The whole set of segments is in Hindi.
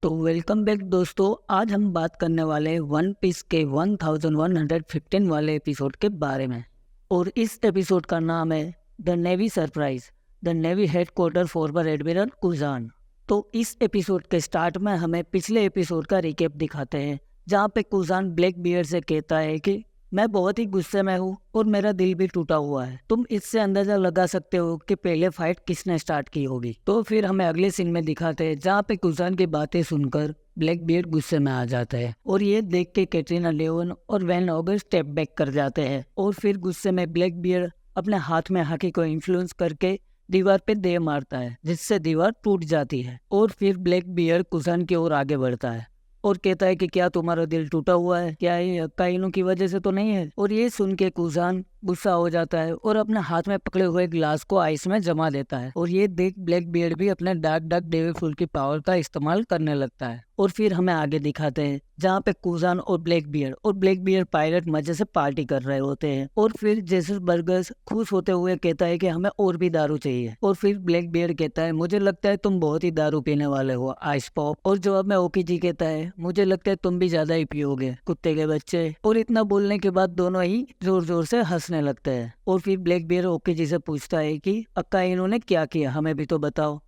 तो वेलकम बैक दोस्तों। आज हम बात करने वाले हैं वन पीस के 1115 वाले एपिसोड के बारे में। और इस एपिसोड का नाम है the navy surprise, the navy headquarter for admiral Kuzan. तो इस एपिसोड के स्टार्ट में हमें पिछले एपिसोड का रिकेप दिखाते हैं, जहाँ पे कुजान ब्लैक बियर्ड से कहता है कि मैं बहुत ही गुस्से में हूँ और मेरा दिल भी टूटा हुआ है। तुम इससे अंदाजा लगा सकते हो कि पहले फाइट किसने स्टार्ट की होगी। तो फिर हमें अगले सीन में दिखाते हैं, जहाँ पे कुजान की बातें सुनकर ब्लैक बियर्ड गुस्से में आ जाता है और ये देख के कैटरीना लेवन और वैन ऑगर स्टेप बैक कर जाते हैं। और फिर गुस्से में ब्लैक बियर्ड अपने हाथ में हाकी को इन्फ्लुएंस करके दीवार पे दे मारता है, जिससे दीवार टूट जाती है। और फिर ब्लैक बियर्ड कुजान की ओर आगे बढ़ता है और कहता है कि क्या तुम्हारा दिल टूटा हुआ है, क्या ये काइनों की वजह से तो नहीं है। और ये सुन के कुजान गुस्सा हो जाता है और अपने हाथ में पकड़े हुए ग्लास को आइस में जमा देता है। और ये देख ब्लैक बियर्ड भी अपने डार्क डार्क डेविल फुल की पावर का इस्तेमाल करने लगता है। और फिर हमें आगे दिखाते हैं, जहाँ पे कुजान और ब्लैक बियर्ड पायलट मजे से पार्टी कर रहे होते हैं। और फिर जेसस बर्गस खुश होते हुए कहता है कि हमें और भी दारू चाहिए। और फिर ब्लैक बियर्ड कहता है मुझे लगता है तुम बहुत ही दारू पीने वाले हो आइस पॉप। और जवाब में ओकी जी कहता है मुझे लगता है तुम भी ज्यादा ही पियोगे कुत्ते के बच्चे। और इतना बोलने के बाद दोनों ही जोर जोर से हंसने लगते हैं। और फिर ब्लैक बियर्ड ओकी जी से पूछता है कि अक्का इन्होंने क्या किया, हमें भी तो बताओ।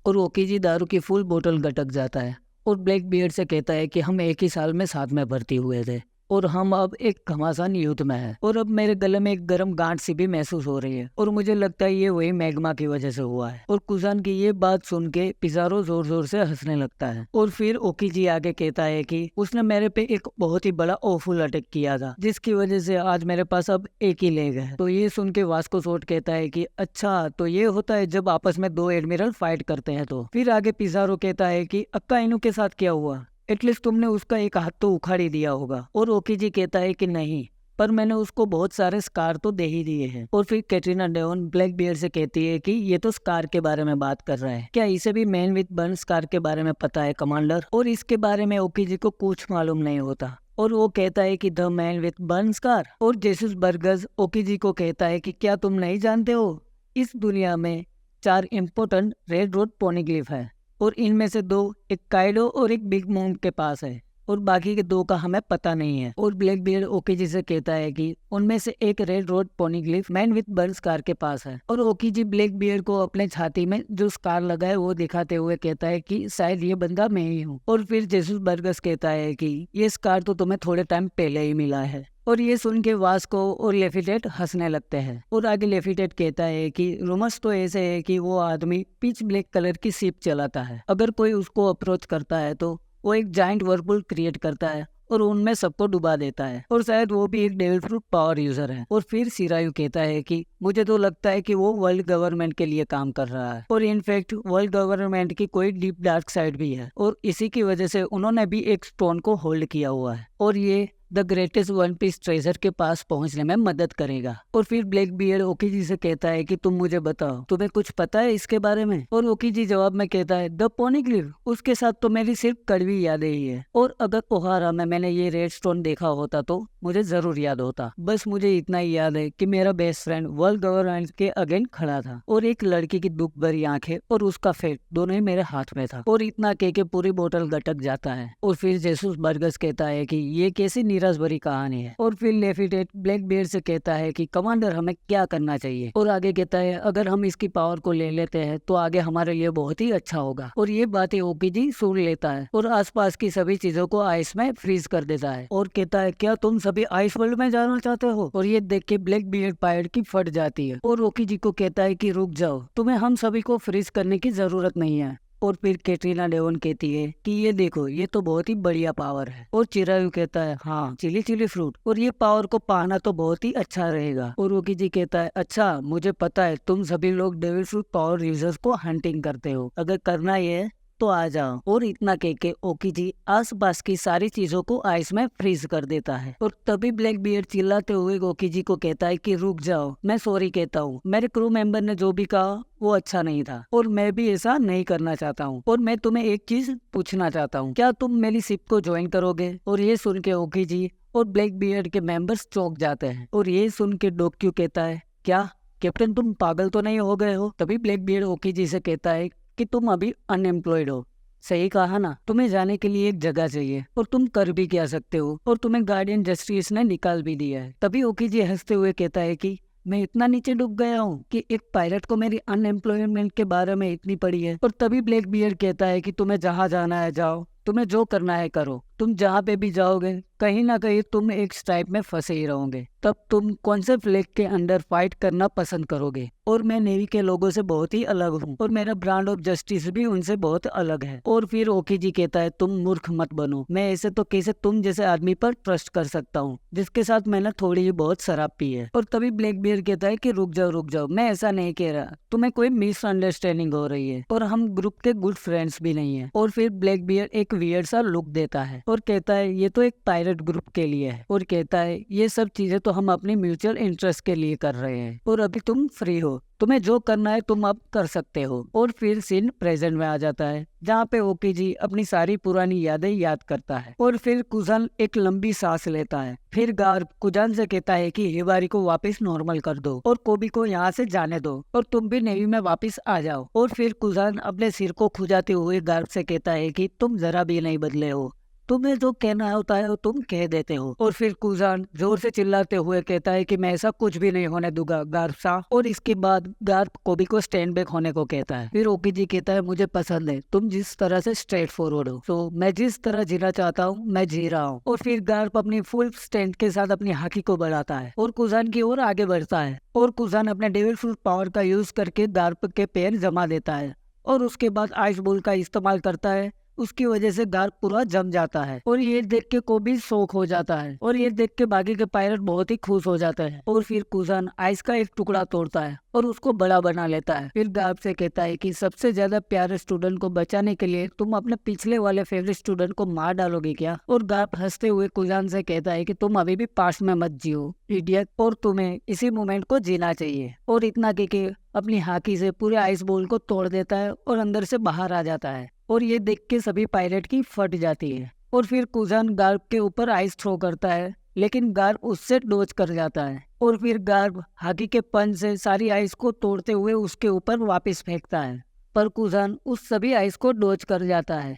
और ओकी जी दारू की फुल बोतल गटक जाता है और ब्लैक बियर्ड से कहता है कि हम एक ही साल में साथ में भर्ती हुए थे और हम अब एक घमासान युद्ध में है। और अब मेरे गले में एक गर्म गांठ सी भी महसूस हो रही है और मुझे लगता है ये वही मैग्मा की वजह से हुआ है। और कुजान की ये बात सुन के पिजारो जोर जोर से हंसने लगता है। और फिर ओकी जी आगे कहता है कि उसने मेरे पे एक बहुत ही बड़ा ऑफुल अटैक किया था, जिसकी वजह से आज मेरे पास अब एक ही लेग है। तो ये सुन के वास्को सोट कहता है कि अच्छा तो ये होता है जब आपस में दो एडमिरल फाइट करते हैं। तो फिर आगे पिजारो कहता है कि अक्का इनू के साथ क्या हुआ, एटलीस्ट तुमने उसका एक हाथ तो उखाड़ ही दिया होगा। और ओकी जी कहता है कि नहीं, पर मैंने उसको बहुत सारे स्कार तो दे ही दिए हैं। और फिर कैटरीना डेवन ब्लैक बियर्ड से कहती है कि ये तो स्कार के बारे में बात कर रहा है, क्या इसे भी मैन विद बर्न स्कार के बारे में पता है कमांडर। और इसके बारे में ओकी जी को कुछ मालूम नहीं होता और वो कहता है कि the man with burn scar. और जेसस बर्गस ओकी जी को कहता है कि क्या तुम नहीं जानते हो, इस दुनिया में 4 इम्पोर्टेंट रेड रोड पोनिग्लिफ है और इनमें से 2 एक काइडो और एक बिग मून के पास है और बाकी के 2 का हमें पता नहीं है। और ब्लैक बियर्ड ओकी जी से कहता है कि उनमें से एक red road poneglyph man with burn scar के पास है। और ओकी जी ब्लैक बियर्ड को अपने छाती में जो स्कार लगा है वो दिखाते हुए कहता है कि शायद ये बंदा मैं ही हूँ। और फिर जेसस बर्गस कहता है कि ये स्कार तो तुम्हें थोड़े टाइम पहले ही मिला है। और ये सुन के वास्को और लेफिटेट हंसने लगते हैं। और आगे लेफिटेट कहता है कि रूमर्स तो ऐसे है कि वो आदमी पिच ब्लैक कलर की शिप चलाता है, अगर कोई उसको अप्रोच करता है तो वो एक जाइंट वर्लपुल क्रिएट करता है और उनमें सबको डुबा देता है, और शायद वो भी एक डेविल फ्रूट पावर यूजर है। और फिर सिरायू कहता है कि मुझे तो लगता है कि वो वर्ल्ड गवर्नमेंट के लिए काम कर रहा है और इनफैक्ट वर्ल्ड गवर्नमेंट की कोई डीप डार्क साइड भी है और इसी की वजह से उन्होंने भी एक स्टोन को होल्ड किया हुआ है और ये the greatest One Piece treasure के पास पहुंचने में मदद करेगा। और फिर ब्लैक बियर्ड ओकी जी से कहता है कि तुम मुझे बताओ, तुम्हें कुछ पता है इसके बारे में। और ओकी जी जवाब में कहता है द पोनिग्लिफ, उसके साथ तो मेरी सिर्फ कड़वी यादें ही है और अगर ओहारा में मैंने ये रेड स्टोन देखा होता तो मुझे जरूर याद होता। बस मुझे इतना ही याद है कि मेरा बेस्ट फ्रेंड वर्ल्ड गवर्नमेंट के अगेंस्ट खड़ा था और एक लड़की की दुख भरी आंखें और उसका फेट दोनों ही मेरे हाथ में था। और इतना कह के पूरी बोतल गटक जाता है। और फिर जेसस बर्गस कहता है कि ये कैसी नीरस भरी कहानी है। और फिर लेफिटेट ब्लैक बियर्ड से कहता है कि कमांडर हमें क्या करना चाहिए। और आगे कहता है अगर हम इसकी पावर को ले लेते हैं तो आगे हमारे लिए बहुत ही अच्छा होगा। और ये बातें ओकी जी सुन लेता है और आसपास की सभी चीजों को आइस में फ्रीज कर देता है और कहता है क्या तुम सभी आइस वर्ल्ड में जाना चाहते हो। और ये देख के ब्लैक बियर्ड पायलट की फट जाती है और ओकी जी को कहता है कि रुक जाओ, तुम्हें हम सभी को फ्रीज करने की जरूरत नहीं है। और फिर कैटरीना डेवन कहती है कि ये देखो, ये तो बहुत ही बढ़िया पावर है। और चिरायू कहता है हाँ, चिली चिली फ्रूट, और ये पावर को पाना तो बहुत ही अच्छा रहेगा। और ओकी जी कहता है अच्छा, मुझे पता है तुम सभी लोग डेविल फ्रूट पावर यूजर्स को हंटिंग करते हो, अगर करना ये है तो आ जाओ। और इतना कह के ओकी जी आसपास की सारी चीजों को आइस में फ्रीज कर देता है। और तभी ब्लैक बियर्ड चिल्लाते हुए ओकी जी को कहता है कि रुक जाओ, मैं सॉरी कहता हूँ, मेरे क्रू मेंबर ने जो भी कहा वो अच्छा नहीं था और मैं भी ऐसा नहीं करना चाहता हूँ। और मैं तुम्हें एक चीज पूछना चाहता हूँ, क्या तुम मेरी शिप को ज्वाइन करोगे। और ये सुन के ओकी जी और ब्लैक बियर्ड के मेंबर्स चौंक जाते हैं। और ये सुन के डोक्यू कहता है क्या कैप्टन तुम पागल तो नहीं हो गए हो। तभी ब्लैक बियर्ड ओकी जी से कहता है कि तुम अभी अनएम्प्लॉयड हो सही कहा ना, तुम्हें जाने के लिए एक जगह चाहिए और तुम कर भी क्या सकते हो, और तुम्हें गार्डियन जस्टिस ने निकाल भी दिया है। तभी ओकीजी हंसते हुए कहता है कि मैं इतना नीचे डूब गया हूँ कि एक पायलट को मेरी अनएम्प्लॉयमेंट के बारे में इतनी पड़ी है। और तभी ब्लैक बियर कहता है कि तुम्हें जहाँ जाना है जाओ, तुम्हें जो करना है करो, तुम जहाँ पे भी जाओगे कहीं ना कहीं तुम एक स्ट्राइप में फंसे ही रहोगे। तब तुम कौन से फ्लैग के अंडर फाइट करना पसंद करोगे? और मैं नेवी के लोगों से बहुत ही अलग हूँ और मेरा ब्रांड ऑफ जस्टिस भी उनसे बहुत अलग है। और फिर ओकीजी कहता है तुम मूर्ख मत बनो, मैं ऐसे तो कैसे तुम जैसे आदमी पर ट्रस्ट कर सकता हूँ जिसके साथ मैंने थोड़ी ही बहुत शराब पी है। और तभी ब्लैक बियर कहता है कि रुक जाओ, मैं ऐसा नहीं कह रहा, तुम्हें कोई मिसअंडरस्टैंडिंग हो रही है और हम ग्रुप के गुड फ्रेंड्स भी नहीं है। और फिर ब्लैक बियर एक वियर्ड सा लुक देता है और कहता है ये तो एक पायरेट ग्रुप के लिए है, और कहता है ये सब चीजें तो हम अपनी म्यूचुअल इंटरेस्ट के लिए कर रहे हैं और अभी तुम फ्री हो, तुम्हें जो करना है तुम अब कर सकते हो। और फिर सीन प्रेजेंट में आ जाता है जहाँ पे ओकीजी अपनी सारी पुरानी यादें याद करता है। और फिर कुजान एक लंबी सांस लेता है। फिर गार्ब कुजान से कहता है कि हिबारी को वापस नॉर्मल कर दो और कोबी को यहाँ से जाने दो और तुम भी नेवी में वापस आ जाओ। और फिर कुजान अपने सिर को खुजाते हुए गार्ब से कहता है कि तुम जरा भी नहीं बदले हो, तुम्हें जो कहना होता है वो तुम कह देते हो। और फिर कुजान जोर से चिल्लाते हुए कहता है कि मैं ऐसा कुछ भी नहीं होने दूंगा गार्ब साहब। और इसके बाद गार्ब कोबी को स्टैंड बैक होने को कहता है। फिर ओकीजी कहता है मुझे पसंद है तुम जिस तरह से स्ट्रेट फॉरवर्ड हो, तो मैं जिस तरह जीना चाहता हूँ मैं जी रहा हूँ। और फिर गार्ब अपनी फुल स्टैंड के साथ अपनी हाकी को बढ़ाता है और कुजान की ओर आगे बढ़ता है। और कुजान अपने डेविल फ्रूट पावर का यूज करके गार्ब के पैर जमा देता है और उसके बाद आइस बॉल का इस्तेमाल करता है। उसकी वजह से गार्ब पूरा जम जाता है और ये देख के कोबी शौक हो जाता है और ये देख के बाकी के पायलट बहुत ही खुश हो जाते हैं। और फिर कुजान आइस का एक टुकड़ा तोड़ता है और उसको बड़ा बना लेता है। फिर गार्ब से कहता है कि सबसे ज्यादा प्यारे स्टूडेंट को बचाने के लिए तुम अपने पिछले वाले फेवरेट स्टूडेंट को मार डालोगे क्या? और गार्ब हंसते हुए कुजान से कहता है कि तुम अभी भी पास्ट में मत जियो इडियट, और तुम्हें इसी मोमेंट को जीना चाहिए। और इतना के अपनी हाकी से पूरे आइस बॉल को तोड़ देता है और अंदर से बाहर आ जाता है। और ये देख के सभी पायलट की फट जाती है। और फिर कुजान गार्ब के ऊपर आइस थ्रो करता है लेकिन गार्ब उससे डोज कर जाता है। और फिर गार्ब हाकी के पंच से सारी आइस को तोड़ते हुए उसके ऊपर वापस फेंकता है, पर कुजान उस सभी आइस को डोज कर जाता है।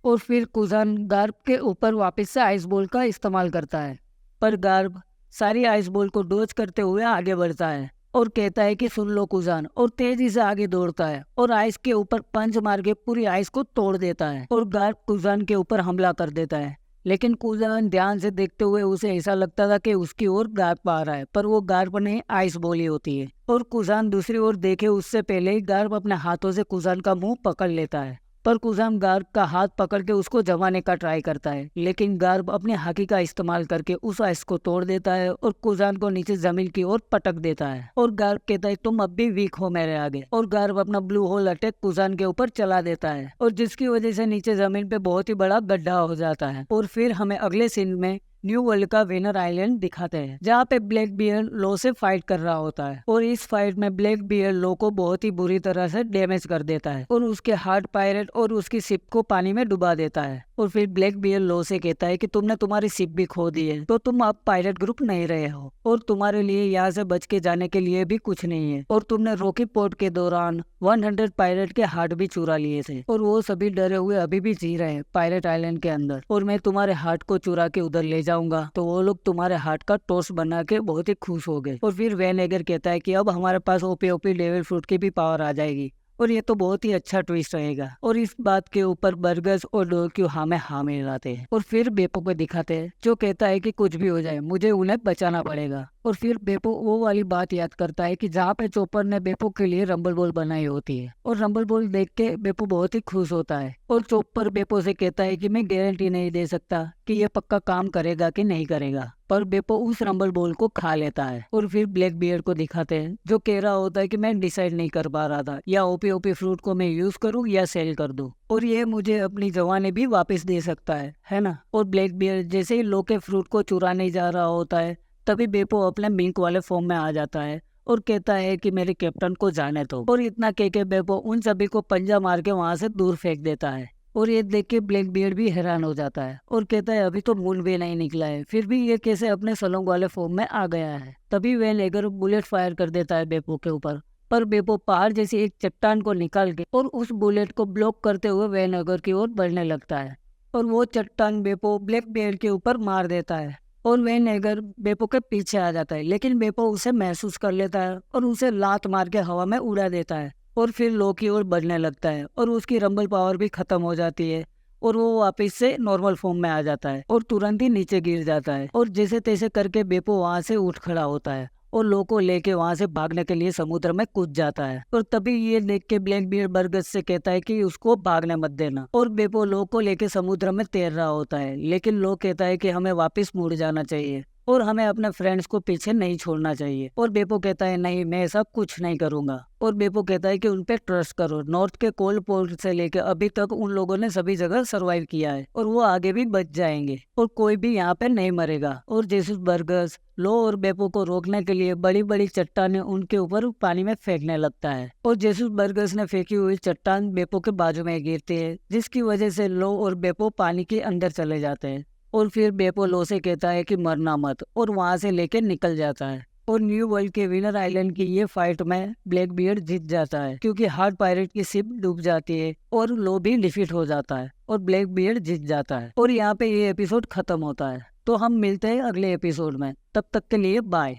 और फिर कुजान गार्ब के ऊपर वापस से आइस बॉल का इस्तेमाल करता है, पर गार्ब सारी आइस बॉल को डोज करते हुए आगे बढ़ता है और कहता है कि सुन लो कुजान, और तेजी से आगे दौड़ता है और आइस के ऊपर पंच मार के पूरी आइस को तोड़ देता है और गार्ब कुजान के ऊपर हमला कर देता है। लेकिन कुजान ध्यान से देखते हुए उसे ऐसा लगता था कि उसकी ओर गार्ब आ रहा है, पर वो गार्ब नहीं आइस बॉल ही होती है। और कुजान दूसरी ओर देखे उससे पहले ही गार्ब अपने हाथों से कुजान का मुंह पकड़ लेता है, पर कुजान गार्ब का हाथ पकड़ के उसको जमाने का ट्राई करता है, लेकिन गार्ब अपने हाकी का इस्तेमाल करके उस आइस को तोड़ देता है और कुजान को नीचे जमीन की ओर पटक देता है। और गार्ब कहता है तुम अब भी वीक हो मेरे आगे, और गार्ब अपना ब्लू होल अटैक कुजान के ऊपर चला देता है और जिसकी वजह से नीचे जमीन पे बहुत ही बड़ा गड्ढा हो जाता है। और फिर हमें अगले सीन में न्यू वर्ल्ड का विनर आइलैंड दिखाते हैं जहाँ पे ब्लैक बियर लो से फाइट कर रहा होता है। और इस फाइट में ब्लैक बियर लो को बहुत ही बुरी तरह से डैमेज कर देता है और उसके हार्ड पायरेट और उसकी शिप को पानी में डुबा देता है। और फिर ब्लैक बियर लो से कहता है कि तुमने तुम्हारी शिप भी खो दी है, तो तुम अब पायरेट ग्रुप नहीं रहे हो और तुम्हारे लिए यहाँ से बच के जाने के लिए भी कुछ नहीं है। और तुमने रॉकी पोर्ट के दौरान 100 पायरेट के हार्ट भी चुरा लिए थे और वो सभी डरे हुए अभी भी जी रहे हैं पायरेट आइलैंड के अंदर, और मैं तुम्हारे हार्ट को चुरा के उधर ले जाऊंगा। तो वो लोग तुम्हारे हार्ट का टोस्ट बना के बहुत ही खुश हो गए। और फिर वेनेगर कहता है कि अब हमारे पास ओपी डेविल फ्रूट की भी पावर आ जाएगी और ये तो बहुत ही अच्छा ट्विस्ट रहेगा। और इस बात के ऊपर बर्गस और डोक्यू हाँ में मिलाते हैं और फिर बेपो पे दिखाते हैं जो कहता है कि कुछ भी हो जाए मुझे उन्हें बचाना पड़ेगा। और फिर बेपो वो वाली बात याद करता है कि जहाँ पे चोपर ने बेपो के लिए रंबल बॉल बनाई होती है, और रंबल बॉल देख के बेपो बहुत ही खुश होता है। और चोपर बेपो से कहता है कि मैं गारंटी नहीं दे सकता कि ये पक्का काम करेगा कि नहीं करेगा, पर बेपो उस रंबल बॉल को खा लेता है। और फिर ब्लैक बियर को दिखाते हैं जो कह रहा होता है कि मैं डिसाइड नहीं कर पा रहा था या ओपी फ्रूट को मैं यूज करूँ या सेल कर दूं, और ये मुझे अपनी जवानी भी वापस दे सकता है ना। और ब्लैक बियर जैसे ही लो के फ्रूट को चुराने जा रहा होता है तभी बेपो अपने मिंक वाले फॉर्म में आ जाता है और कहता है कि मेरे कैप्टन को जाने दो। और इतना कह के बेपो उन सभी को पंजा मार के वहां से दूर फेंक देता है। और ये देख के ब्लैक बियर्ड भी हैरान हो जाता है और कहता है अभी तो मून भी नहीं निकला है, फिर भी ये कैसे अपने सलोंग वाले फॉर्म में आ गया है। तभी वेन एगर बुलेट फायर कर देता है बेपो के ऊपर पर बेपो पहाड़ जैसी एक चट्टान को निकाल के और उस बुलेट को ब्लॉक करते हुए वैनगर की ओर बढ़ने लगता है और वो चट्टान बेपो ब्लैक बियर्ड के ऊपर मार देता है और वैनगर बेपो के पीछे आ जाता है, लेकिन बेपो उसे महसूस कर लेता है और उसे लात मार के हवा में उड़ा देता है और फिर लो की ओर बढ़ने लगता है और उसकी रंबल पावर भी खत्म हो जाती है और वो वापस से नॉर्मल फॉर्म में आ जाता है और तुरंत ही नीचे गिर जाता है और जैसे तैसे करके बेपो वहां से उठ खड़ा होता है और लो को लेके वहां से भागने के लिए समुद्र में कूद जाता है और तभी ये देख के ब्लैक बियर्ड बरगद से कहता है कि उसको भागने मत देना और बेपो लो को लेके समुद्र में तैर रहा होता है, लेकिन लो कहता है कि हमें वापस मुड़ जाना चाहिए और हमें अपने फ्रेंड्स को पीछे नहीं छोड़ना चाहिए और बेपो कहता है नहीं, मैं ऐसा कुछ नहीं करूंगा और बेपो कहता है कि उन पे ट्रस्ट करो। नॉर्थ के कोल्ड पोर्ट से लेकर अभी तक उन लोगों ने सभी जगह सरवाइव किया है और वो आगे भी बच जाएंगे और कोई भी यहाँ पे नहीं मरेगा। और जेसस बर्गस लो और बेपो को रोकने के लिए बड़ी बड़ी चट्टानें उनके ऊपर पानी में फेंकने लगता है और जेसस बर्गस ने फेंकी हुई चट्टान बेपो के बाजू में गिरती है, जिसकी वजह से लो और बेपो पानी के अंदर चले जाते हैं और फिर बेपो लो से कहता है कि मरना मत और वहां से लेके निकल जाता है और न्यू वर्ल्ड के विनर आइलैंड की ये फाइट में ब्लैक बियर्ड जीत जाता है क्योंकि हार्ड पायरेट की शिप डूब जाती है और लो भी डिफीट हो जाता है और ब्लैक बियर्ड जीत जाता है और यहाँ पे ये एपिसोड खत्म होता है। तो हम मिलते हैं अगले एपिसोड में, तब तक के लिए बाय।